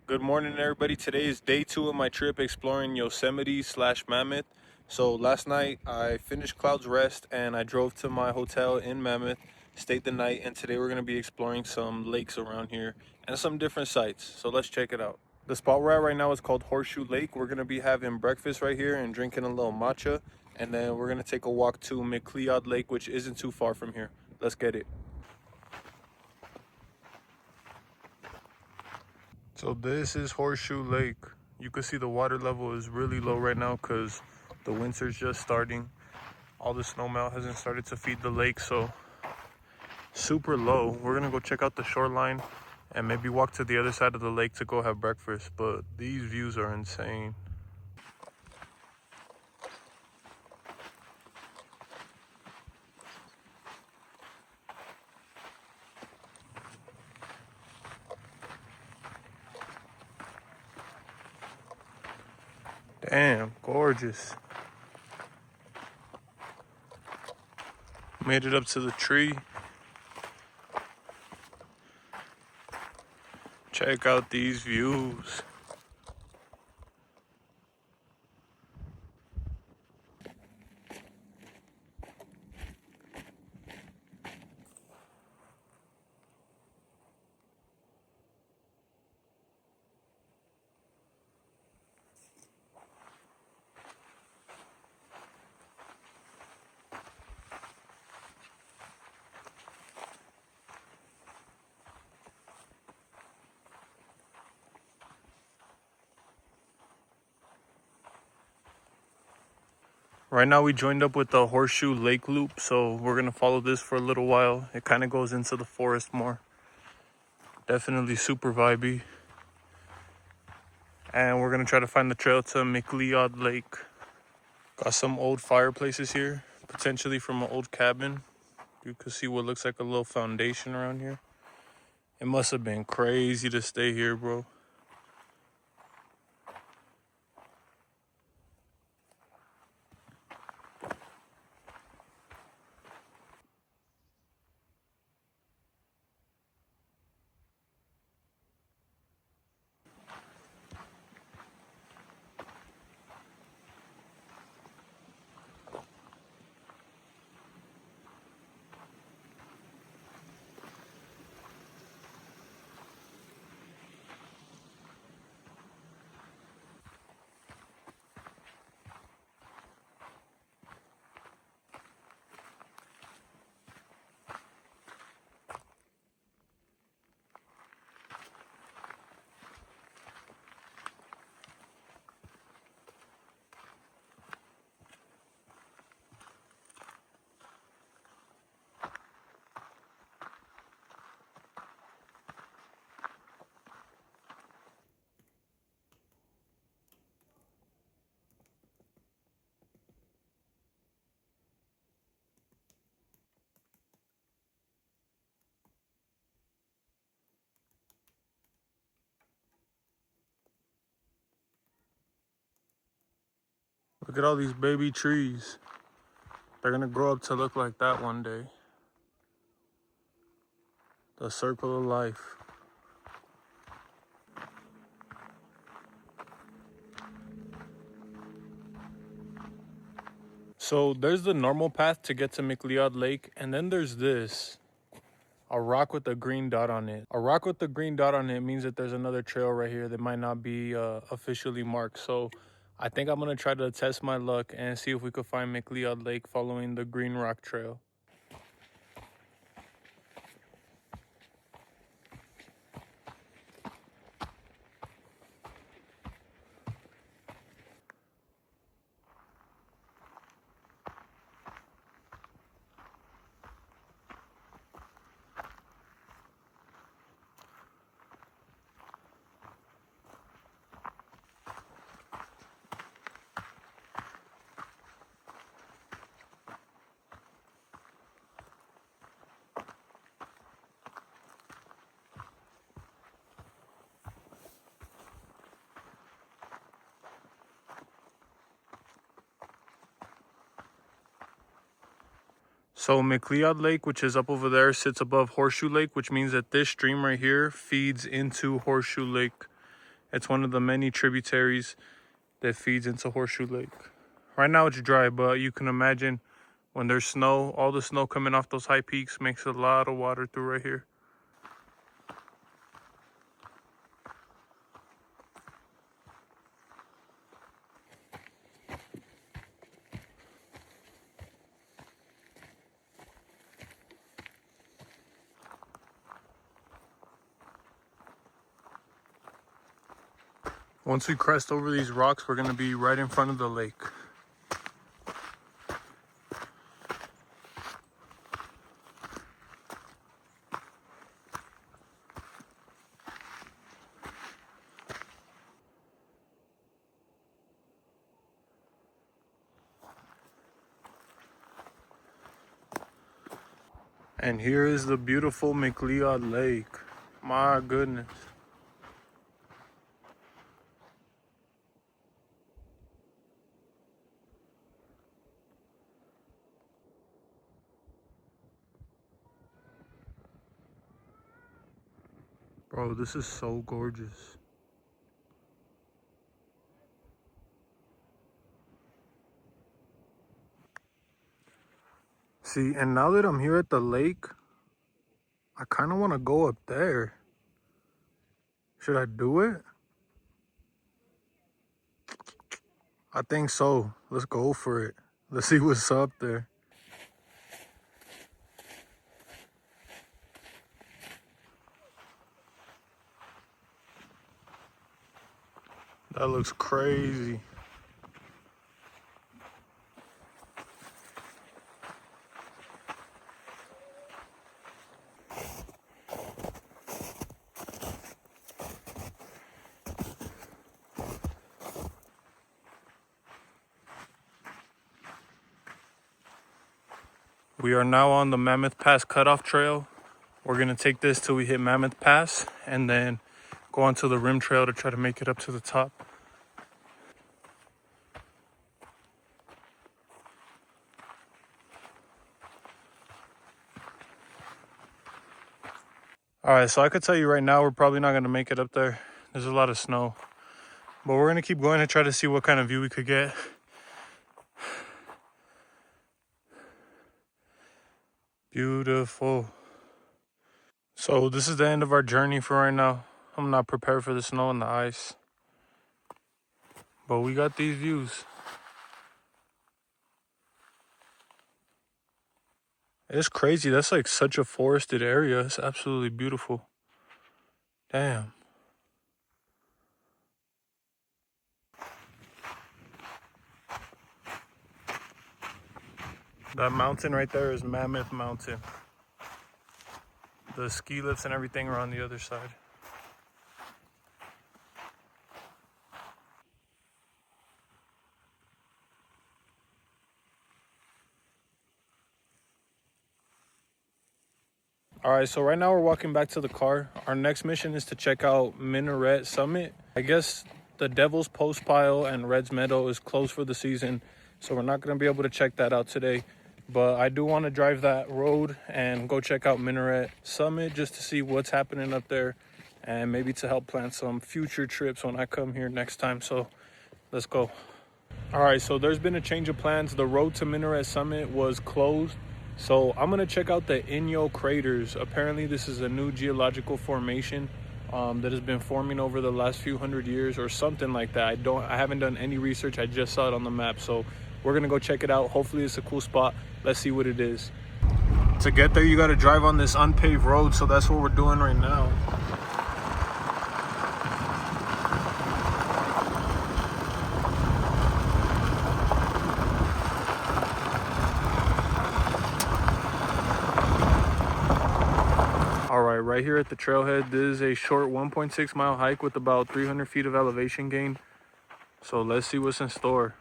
Good morning, everybody. Today is day 2 of my trip exploring Yosemite/Mammoth. So last night I finished Cloud's Rest and I drove to my hotel in Mammoth, stayed the night, and today we're going to be exploring some lakes around here and some different sites. So let's check it out. The spot we're at right now is called Horseshoe Lake. We're going to be having breakfast right here and drinking a little matcha, and then we're going to take a walk to McLeod Lake, which isn't too far from here. Let's get it. So this is Horseshoe Lake. You can see the water level is really low right now because the winter's just starting. All the snowmelt hasn't started to feed the lake, so super low. We're gonna go check out the shoreline and maybe walk to the other side of the lake to go have breakfast, but these views are insane. Damn, gorgeous. Made it up to the tree. Check out these views. Right now we joined up with the Horseshoe Lake loop, so we're gonna follow this for a little while. It kind of goes into the forest more. Definitely super vibey. And we're gonna try to find the trail to McLeod Lake. Got some old fireplaces here, potentially from an old cabin. You can see what looks like a little foundation around here. It must have been crazy to stay here, bro. Look at all these baby trees. They're gonna grow up to look like that one day. The circle of life. So there's the normal path to get to McLeod Lake, and then there's this. A rock with a green dot on it. A rock with a green dot on it means that there's another trail right here that might not be officially marked. So I think I'm gonna try to test my luck and see if we could find McLeod Lake following the green rock trail. So McLeod Lake, which is up over there, sits above Horseshoe Lake, which means that this stream right here feeds into Horseshoe Lake. It's one of the many tributaries that feeds into Horseshoe Lake. Right now it's dry, but you can imagine when there's snow, all the snow coming off those high peaks makes a lot of water through right here. Once we crest over these rocks, we're gonna be right in front of the lake. And here is the beautiful McLeod Lake. My goodness. Bro, this is so gorgeous. See, and now that I'm here at the lake, I kind of want to go up there. Should I do it? I think so. Let's go for it. Let's see what's up there. That looks crazy. We are now on the Mammoth Pass cutoff trail. We're gonna take this till we hit Mammoth Pass and then go onto the rim trail to try to make it up to the top. All right, so I could tell you right now, we're probably not gonna make it up there. There's a lot of snow, but we're gonna keep going and try to see what kind of view we could get. Beautiful. So this is the end of our journey for right now. I'm not prepared for the snow and the ice, but we got these views. It's crazy. That's like such a forested area. It's absolutely beautiful. Damn. That mountain right there is Mammoth Mountain. The ski lifts and everything are on the other side. All right, so right now we're walking back to the car. Our next mission is to check out Minaret Summit. I guess the Devil's Post Pile and Red's Meadow is closed for the season, so we're not gonna be able to check that out today. But I do want to drive that road and go check out Minaret Summit just to see what's happening up there and maybe to help plan some future trips when I come here next time. So let's go. All right, so there's been a change of plans. The road to Minaret Summit was closed. So I'm gonna check out the Inyo Craters. Apparently this is a new geological formation that has been forming over the last few hundred years or something like that. I haven't done any research. I just saw it on the map. So we're gonna go check it out. Hopefully it's a cool spot. Let's see what it is. To get there, you gotta drive on this unpaved road. So that's what we're doing right now. All right, right here at the trailhead, this is a short 1.6 mile hike with about 300 feet of elevation gain. So let's see what's in store.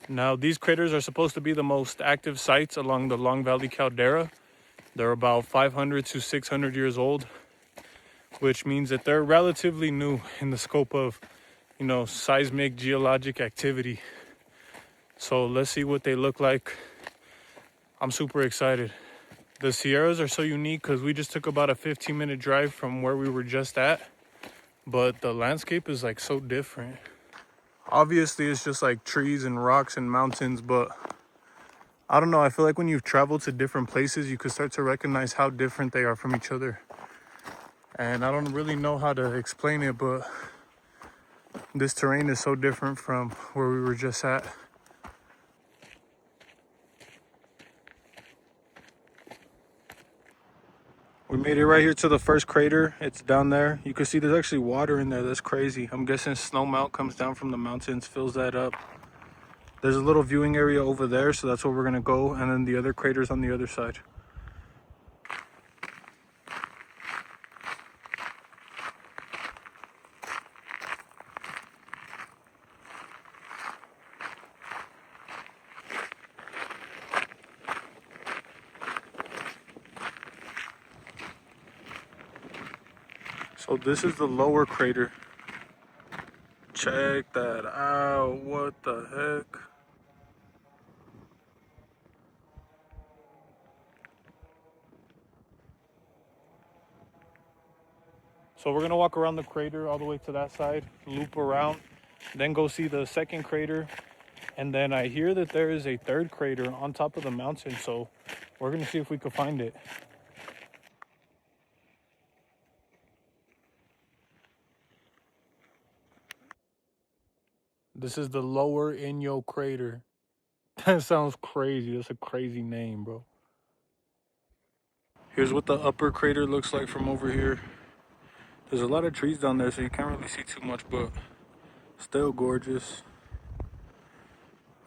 Now, these craters are supposed to be the most active sites along the Long Valley Caldera. They're about 500 to 600 years old, which means that they're relatively new in the scope of, seismic geologic activity. So let's see what they look like. I'm super excited. The Sierras are so unique because we just took about a 15-minute drive from where we were just at, but the landscape is like so different. Obviously, it's just like trees and rocks and mountains, but I don't know. I feel like when you've traveled to different places, you could start to recognize how different they are from each other. And I don't really know how to explain it, but this terrain is so different from where we were just at. We made it right here to the first crater. It's down there. You can see there's actually water in there. That's crazy. I'm guessing snow melt comes down from the mountains, fills that up. There's a little viewing area over there, so that's where we're gonna go. And then the other crater's on the other side. So this is the lower crater. Check that out. What the heck? So we're gonna walk around the crater all the way to that side, loop around, then go see the second crater. And then I hear that there is a third crater on top of the mountain, so we're gonna see if we can find it. This is the lower Inyo Crater. That sounds crazy. That's a crazy name, bro. Here's what the upper crater looks like from over here. There's a lot of trees down there, so you can't really see too much, but still gorgeous.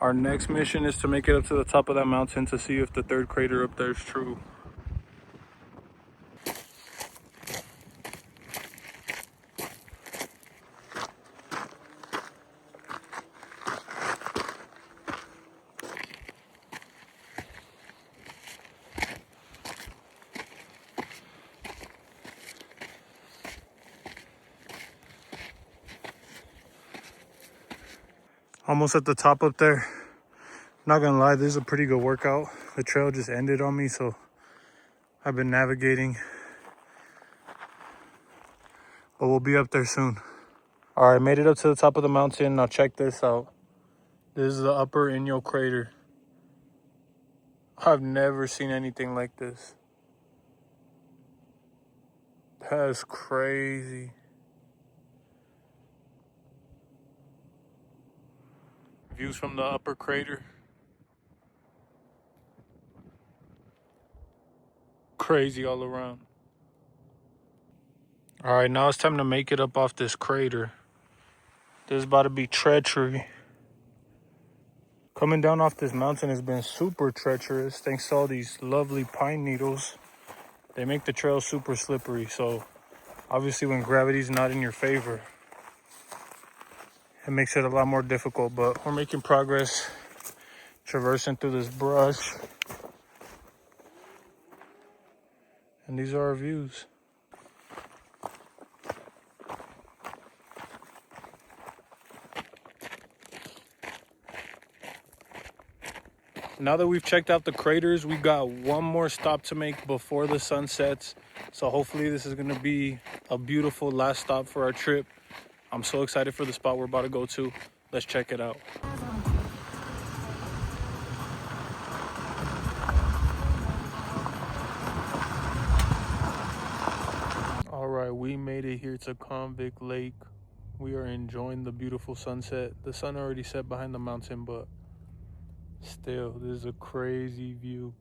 Our next mission is to make it up to the top of that mountain to see if the third crater up there is true. Almost at the top up there. Not gonna lie, this is a pretty good workout. The trail just ended on me, so I've been navigating. But we'll be up there soon. All right, made it up to the top of the mountain. Now check this out. This is the upper Inyo Crater. I've never seen anything like this. That's crazy. Views from the upper crater. Crazy all around. All right, now it's time to make it up off this crater. This is about to be treachery. Coming down off this mountain has been super treacherous thanks to all these lovely pine needles. They make the trail super slippery, so obviously when gravity's not in your favor, it makes it a lot more difficult, but we're making progress, traversing through this brush. And these are our views. Now that we've checked out the craters, we got one more stop to make before the sun sets. So hopefully this is gonna be a beautiful last stop for our trip. I'm so excited for the spot we're about to go to. Let's check it out. All right, we made it here to Convict Lake. We are enjoying the beautiful sunset. The sun already set behind the mountain, but still, this is a crazy view.